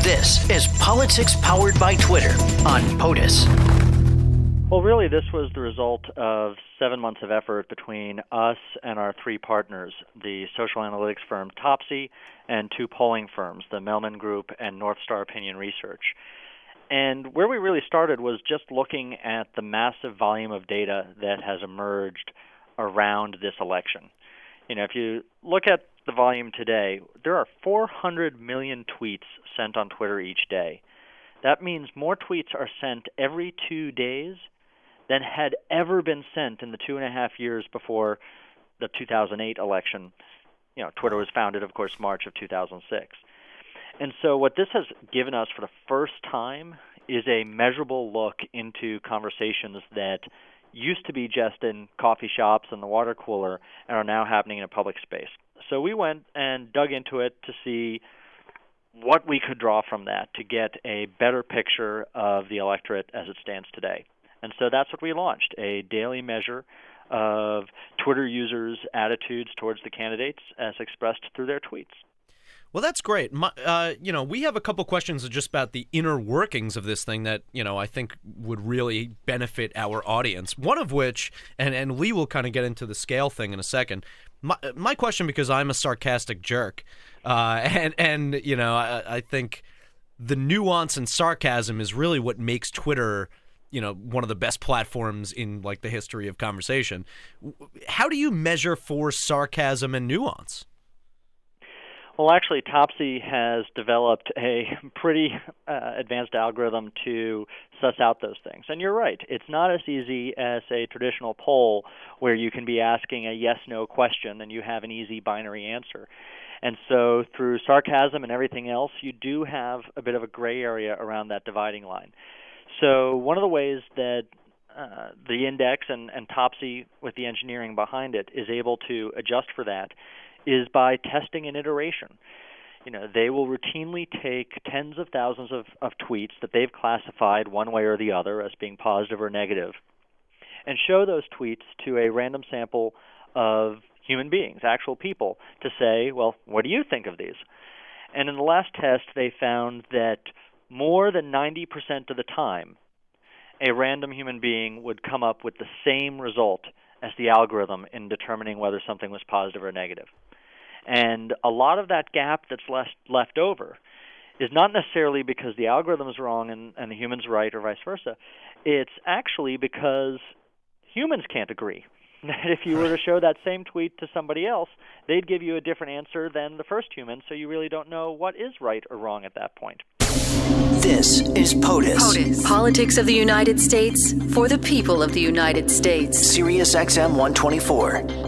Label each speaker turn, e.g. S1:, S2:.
S1: This is Politics Powered by Twitter on POTUS.
S2: Well, really, this was the result of 7 months of effort between us and our three partners, the social analytics firm Topsy and two polling firms, the Mellman Group and North Star Opinion Research. And where we really started was just looking at the massive volume of data that has emerged around this election. If you look at the volume today, there are 400 million tweets sent on Twitter each day. That means more tweets are sent every 2 days than had ever been sent in the 2.5 years before the 2008 election. Twitter was founded, of course, March of 2006. And so what this has given us for the first time is a measurable look into conversations that used to be just in coffee shops and the water cooler and are now happening in a public space. So we went and dug into it to see what we could draw from that to get a better picture of the electorate as it stands today. And so that's what we launched, a daily measure of Twitter users' attitudes towards the candidates as expressed through their tweets.
S3: Well, that's great. We have a couple questions just about the inner workings of this thing that, I think would really benefit our audience. One of which, and Lee will kind of get into the scale thing in a second. My question, because I'm a sarcastic jerk, I think the nuance and sarcasm is really what makes Twitter one of the best platforms in the history of conversation. How do you measure for sarcasm and nuance?
S2: Well, actually, Topsy has developed a pretty advanced algorithm to suss out those things. And you're right, it's not as easy as a traditional poll where you can be asking a yes-no question and you have an easy binary answer. And so through sarcasm and everything else, you do have a bit of a gray area around that dividing line. So one of the ways that the index and Topsy, with the engineering behind it, is able to adjust for that is by testing an iteration. They will routinely take tens of thousands of tweets that they've classified one way or the other as being positive or negative and show those tweets to a random sample of human beings, actual people, to say, well, what do you think of these? And in the last test, they found that more than 90% of the time, a random human being would come up with the same result as the algorithm in determining whether something was positive or negative. And a lot of that gap that's left over is not necessarily because the algorithm is wrong and the human's right or vice versa. It's actually because humans can't agree. If you were to show that same tweet to somebody else, they'd give you a different answer than the first human, so you really don't know what is right or wrong at that point.
S1: This is POTUS.
S4: POTUS. Politics of the United States for the people of the United States.
S1: SiriusXM 124.